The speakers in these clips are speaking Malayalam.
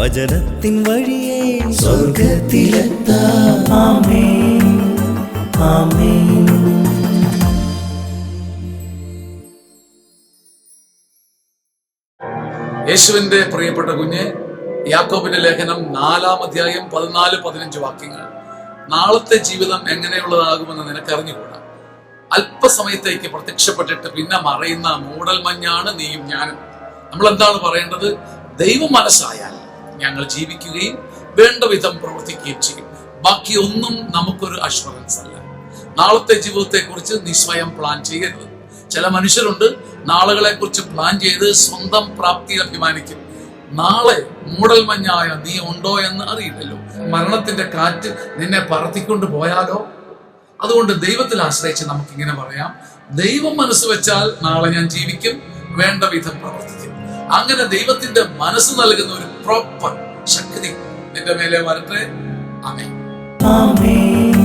വചനത്തിൻ വഴിയേ സ്വർഗത്തിലെത്താം. ആമേൻ, ആമേൻ. യേശുവിന്റെ പ്രിയപ്പെട്ട കുഞ്ഞ്, യാക്കോബിന്റെ ലേഖനം 4-ാം അധ്യായം 14-15 വാക്യങ്ങൾ. നാളത്തെ ജീവിതം എങ്ങനെയുള്ളതാകുമെന്ന് നിനക്കറിഞ്ഞുകൂടാ. അല്പസമയത്തേക്ക് പ്രത്യക്ഷപ്പെട്ടിട്ട് പിന്നെ മറയുന്ന മൂടൽ മഞ്ഞാണ് നീയും ഞാനും. നമ്മൾ എന്താണ് പറയേണ്ടത്? ദൈവ മനസ്സായാൽ ഞങ്ങൾ ജീവിക്കുകയും വേണ്ട വിധം പ്രവർത്തിക്കുകയും ചെയ്യും. ബാക്കി ഒന്നും നമുക്കൊരു അഷ്വറൻസ് അല്ല. നാളത്തെ ജീവിതത്തെ കുറിച്ച് നീ സ്വയം പ്ലാൻ ചെയ്യരുത്. ചില മനുഷ്യരുണ്ട്, നാളുകളെ കുറിച്ച് പ്ലാൻ ചെയ്ത് സ്വന്തം പ്രാപ്തി അഭിമാനിക്കും. നാളെ മൂടൽ മഞ്ഞായ നീ ഉണ്ടോ എന്ന് അറിയില്ലല്ലോ. മരണത്തിന്റെ കാറ്റ് നിന്നെ പറത്തിക്കൊണ്ട് പോയാലോ? അതുകൊണ്ട് ദൈവത്തിൽ ആശ്രയിച്ച് നമുക്കിങ്ങനെ പറയാം, ദൈവം മനസ്സ് വെച്ചാൽ നാളെ ഞാൻ ജീവിക്കും, വേണ്ട വിധം പ്രവർത്തിക്കും. അങ്ങനെ ദൈവത്തിന്റെ മനസ്സ് നൽകുന്ന ഒരു പ്രോപ്പർ ശക്തി നിന്റെ മേലെ വരട്ടെ. ആമേൻ, ആമേൻ,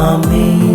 ആമേൻ.